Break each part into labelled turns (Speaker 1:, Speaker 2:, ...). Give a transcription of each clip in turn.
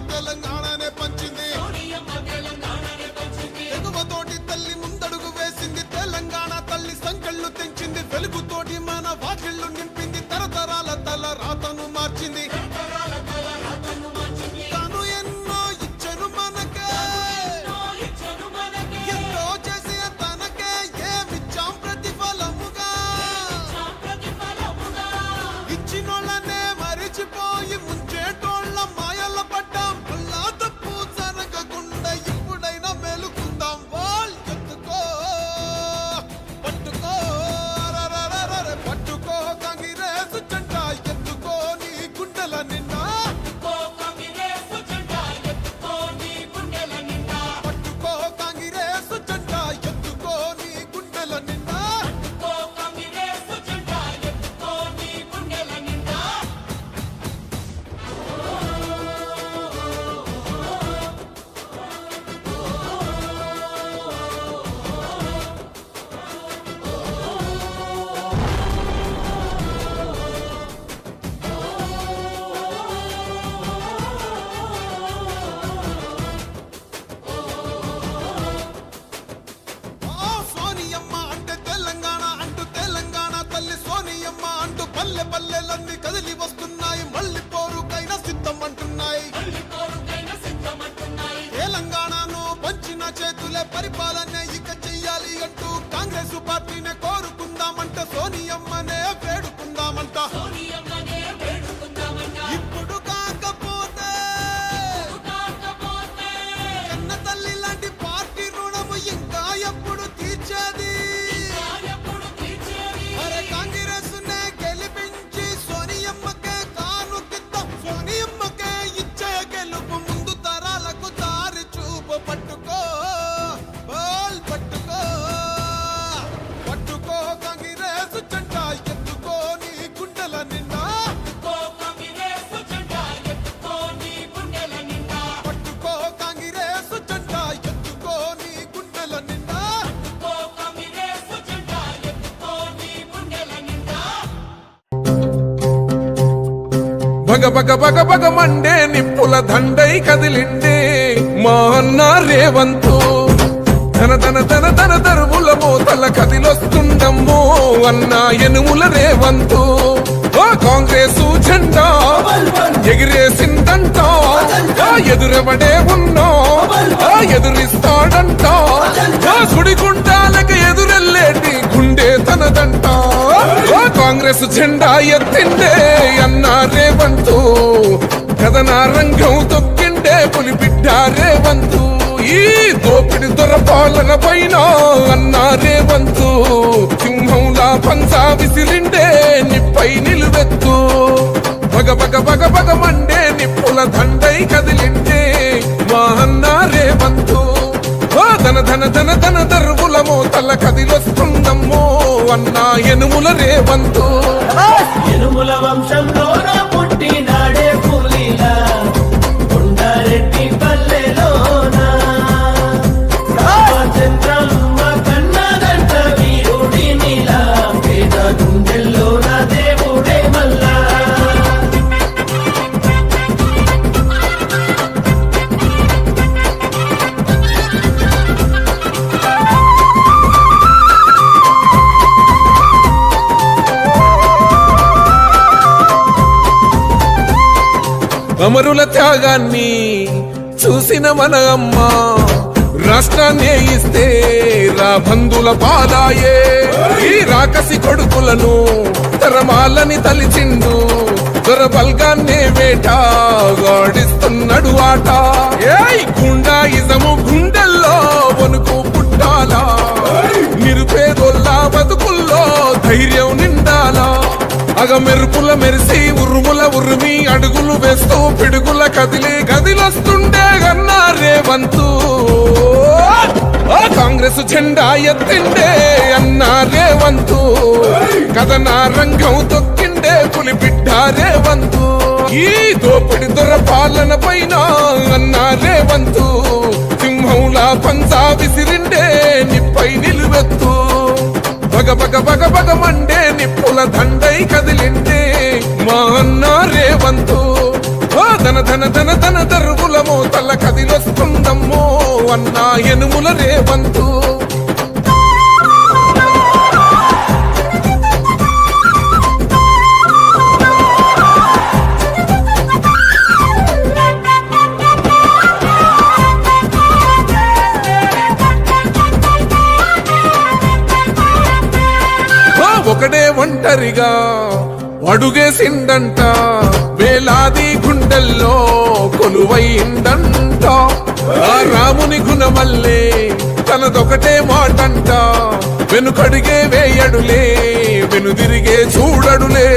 Speaker 1: తెలంగాణనే పంచింది ఎగువతోటి తల్లి ముందడుగు వేసింది తెలంగాణ తల్లి సంకెళ్ళు తెంచింది వెలుగుతోటి మన వాకిళ్ళు నింపింది తరతరాల తల రాతను మార్చింది తాను ఎన్నో ఇచ్చను మనకే ఎంతో చేసి తనకే ఏమిచ్చాం ప్రతిఫలముగా ఇచ్చినోళ్ళనే మరిచిపోయి ముంచేటోళ్ళ మాయల పడ్డాం అల్లా తప్పు జరగకుండా ఇప్పుడైనా మేలుకుందాం వాల్ ఎత్తుకో పట్టుకో పట్టుకో కాంగ్రెస్ జెండా ఎత్తుకో నీ గుండెల నిండా పట్టుకో కాంగ్రెస్ జెండా ఎత్తుకో నీ గుండెల నిండా సోనియమ్మ అంటే తెలంగాణ అంటూ తెలంగాణ తల్లి సోనియమ్మ అంటూ పల్లె పల్లెలన్నీ కదిలి వస్తున్నాయి మళ్ళీ పోరుకైనా సిద్ధం అంటున్నాయి తెలంగాణను పంచిన చేతులే పరిపాలన ఇక చెయ్యాలి అంటూ కాంగ్రెస్ పార్టీనే కోరుకుందామంట సోనియమ్మనే వేడుకుందామంట ఇప్పుడు కాకపోతే కన్న తల్లి లాంటి పార్టీ రుణము ఇంకా ఎప్పుడు తీర్చేది అరే కాంగ్రెస్ నే గెలిపించి సోనియమ్మకే కానుకిద్దాం సోనియమ్మకే ఇచ్చే గెలుపు ముందు తరాలకు దారి చూపు పట్టుకో బాల్ పట్టుకో పట్టుకో కాంగ్రెస్ జెండా ఎత్తుకో నీ గుండెల నిండా పట్టుకో కాంగ్రెస్ జెండా ఎత్తుకో నీ గుండెల
Speaker 2: భగ భగ భగ భగ మండే నిప్పుల దండై కదిలిండే మా అన్న రేవంతు ధన ధన ధన ధన దరువుల మోతల కదిలొస్తుండమ్మో అన్న ఎనుముల రేవంతు ఆ కాంగ్రెసు జెండా ఎగిరేసిందంట ఎదురెవడే ఉన్నా ఎదురిస్తాడంట సుడిగుండాలకు ఎదురెల్లేటి గుండె తనదంట కాంగ్రెస్ జెండా ఎత్తిండే అన్న రేవంతు కథన రంగం తొక్కిండే పులిబిడ్డ రేవంతు ఈ దోపిడి దొరపాలన పైన అన్న రేవంతు సింహంలా పంచా విసిరిండే నిప్పై నిలువెత్తు భగ భగ భగ భగ మండే నిప్పుల దండై కదిలిండే మా అన్న రేవంతు ధన ధన ధన ధన దరువుల మోతల కదిలొస్తుందమ్మో అన్న ఎనుముల రేవంతు
Speaker 3: ఎనుముల వంశంలోన పుట్టినాడే పులిలా కొండారెడ్డి పల్లెలోన రామచంద్రమ్మ కన్నదంట వీరుడినిలా పేద గుండెల్లోన దేవుడే మల్లా
Speaker 2: అమరుల త్యాగాన్ని చూసిన మన అమ్మ రాష్ట్రాన్ని ఇస్తే రాబందుల పాలాయే ఈ రాకసి కొడుకులను తరమాలని తలిచిండు దొరబల్గాన్నే వేటాడిస్తున్నాడు ఆట ఏయ్ గుండాయిజము గుండెల్లో వణుకు పుట్టాలా నిరుపేదోల్లా బతుకుల్లో ధైర్యం నిండాలా అగ మెరుపుల మెరిసి ఉరుముల ఉరిమి అడుగులు వేస్తూ పిడుగుల కదిలి గదిలొస్తుండే అన్న రేవంతు కాంగ్రెస్ జెండా ఎత్తిండే అన్న రేవంతు కథన రంగం తొక్కిండే పులిబిడ్డ రేవంతు ఈ దోపిడి దొరపాలన పైన అన్న రేవంతు సింహంలా పంచా విసిరిండే నిప్పై నిలువెత్తు భగ భగ భగ భగ మండే నిప్పుల దండై కదిలిండే మా అన్న రేవంతు ధన ధన ధన ధన దరువుల మోతల కదిలొస్తుందమ్మో అన్నా యనుమల రేవంతు. ఒకడే ఒంటరిగా అడుగేసిండంట, వేలాది గుండెల్లో కొలువైందంట. ఆ రాముని గుణమల్లే తనదొకటే మాటంట, వెనుకడిగే వేయడులే వెనుదిరిగే చూడడులే.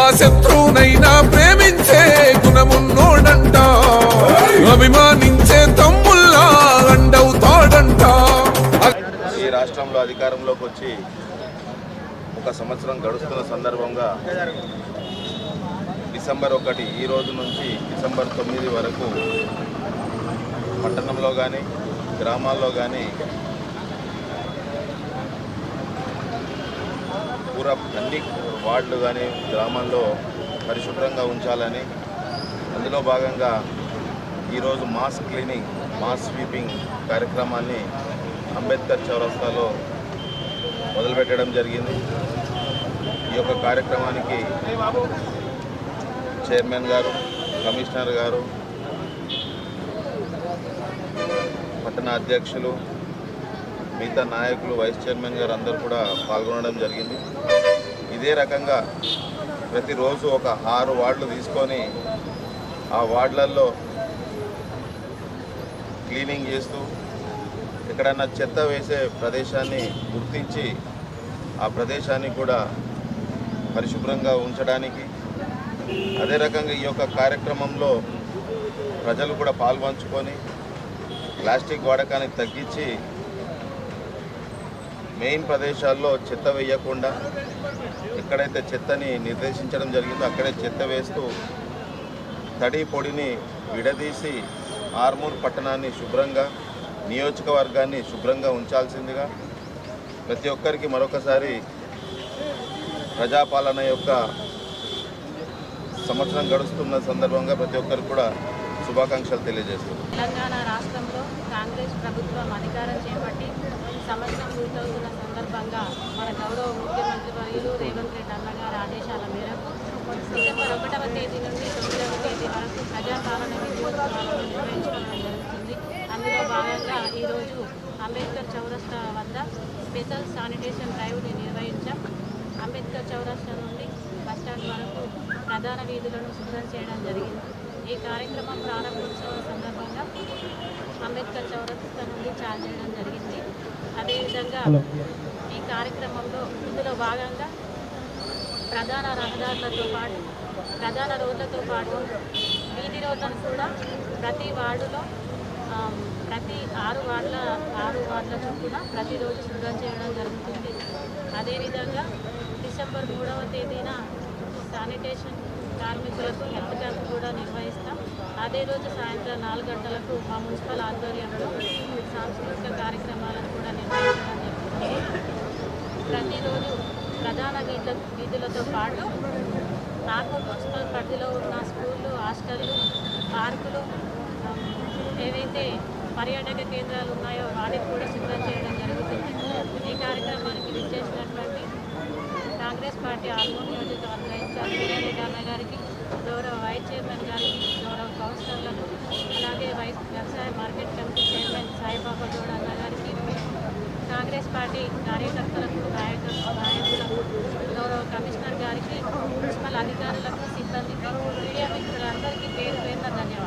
Speaker 2: ఆ శత్రువునైనా ప్రేమించే గుణమున్నోడంట, అభిమానించే తమ్ముల్లా అండవుతాడంట.
Speaker 4: ఈ రాష్ట్రంలో అధికారంలోకి వచ్చి 1 సంవత్సరం గడుస్తున్న సందర్భంగా డిసెంబర్ 1 ఈ రోజు నుంచి డిసెంబర్ 9 వరకు పట్టణంలో కానీ గ్రామాల్లో కానీ పూరా అన్ని వార్డులు కానీ గ్రామాల్లో పరిశుభ్రంగా ఉంచాలని, అందులో భాగంగా ఈరోజు మాస్ క్లీనింగ్, మాస్ స్వీపింగ్ కార్యక్రమాన్ని అంబేద్కర్ చౌరస్తాలో మొదలుపెట్టడం జరిగింది. ఈ యొక్క కార్యక్రమానికి చైర్మన్ గారు, కమిషనర్ గారు, పట్టణ అధ్యక్షులు, మిగతా నాయకులు, వైస్ చైర్మన్ గారు అందరూ కూడా పాల్గొనడం జరిగింది. ఇదే రకంగా ప్రతిరోజు ఒక 6 వార్డులు తీసుకొని ఆ వార్డులలో క్లీనింగ్ చేస్తూ ఎక్కడన్నా చెత్త వేసే ప్రదేశాన్ని గుర్తించి ఆ ప్రదేశాన్ని కూడా పరిశుభ్రంగా ఉంచడానికి, అదే రకంగా ఈ యొక్క కార్యక్రమంలో ప్రజలు కూడా పాల్పంచుకొని ప్లాస్టిక్ వాడకాన్ని తగ్గించి మెయిన్ ప్రదేశాల్లో చెత్త వేయకుండా ఎక్కడైతే చెత్తని నిర్దేశించడం జరిగిందో అక్కడే చెత్త వేస్తూ తడి పొడిని విడదీసి ఆర్మూర్ పట్టణాన్ని శుభ్రంగా, నియోజకవర్గాన్ని శుభ్రంగా ఉంచాల్సిందిగా ప్రతి ఒక్కరికి మరొకసారి ప్రజాపాలన యొక్క సంవత్సరం గడుస్తున్న సందర్భంగా ప్రతి ఒక్కరికి కూడా శుభాకాంక్షలు తెలియజేస్తున్నాను.
Speaker 5: తెలంగాణ రాష్ట్రంలో కాంగ్రెస్ ప్రభుత్వం అధికారం చేపట్టి సంవత్సరం పూర్తవుతున్న సందర్భంగా మన గౌరవ ముఖ్యమంత్రి వర్యులు రేవంత్ రెడ్డి అన్నగారి ఆదేశాల మేరకు డిసెంబర్ 1వ తేదీ నుండి 9వ తేదీ వరకు ప్రజాపాలన విజయోత్సవాలను నిర్వహించడం జరుగుతుంది. అందులో భాగంగా ఈరోజు అంబేద్కర్ చౌరస్తా వద్ద స్పెషల్ శానిటేషన్ డ్రైవ్ని నిర్వహించాం. అంబేద్కర్ చౌరస్తా నుండి బస్టాండ్ వరకు ప్రధాన వీధులను శుభ్రం చేయడం జరిగింది. ఈ కార్యక్రమం ప్రారంభోత్సవం సందర్భంగా అంబేద్కర్ చౌరస్తా నుండి చార్జ్ చేయడం జరిగింది. అదేవిధంగా ఈ కార్యక్రమంలో ఇందులో భాగంగా ప్రధాన రహదారులతో పాటు, ప్రధాన రోడ్లతో పాటు వీధి రోడ్లను కూడా ప్రతి వార్డులో ప్రతి 6 వార్డుల చొప్పున ప్రతిరోజు శుభ్రం చేయడం జరుగుతుంది. అదేవిధంగా డిసెంబర్ 3వ తేదీన శానిటేషన్ కార్మికులకు హెల్త్ క్యాంప్ కూడా నిర్వహిస్తాం. అదే రోజు సాయంత్రం 4 గంటలకు మా మున్సిపల్ ఆధ్వర్యంలో సాంస్కృతిక కార్యక్రమాలను కూడా నిర్వహించడం జరుగుతుంది. ప్రతిరోజు ప్రధాన వీధులతో పాటు నాగూర్ మున్సిపల్ పరిధిలో ఉన్న స్కూళ్ళు, హాస్టళ్ళు, పార్కులు, ఏవైతే పర్యాటక కేంద్రాలు ఉన్నాయో వాటిని కూడా శుభ్రం చేయడం జరుగుతుంది. ఈ కార్యక్రమానికి విచ్చేసినటువంటి కాంగ్రెస్ పార్టీ ఆర్మూర్ నియోజకవర్గ ఇన్ఛార్జ్ వీరేంద్ర అన్న గారికి, గౌరవ వైస్ చైర్మన్ గారికి, గౌరవ కౌన్సిలర్లకు, అలాగే వ్యవసాయ market committee chairman Saibaba Goud అన్న గారికి, కాంగ్రెస్ పార్టీ కార్యకర్తలకు, నాయకులకు, గౌరవ కమిషనర్ గారికి, మున్సిపల్ అధికారులకు, సిబ్బందికి, మీడియా మిత్రులందరికీ పేరు పేరున ధన్యవాదాలు.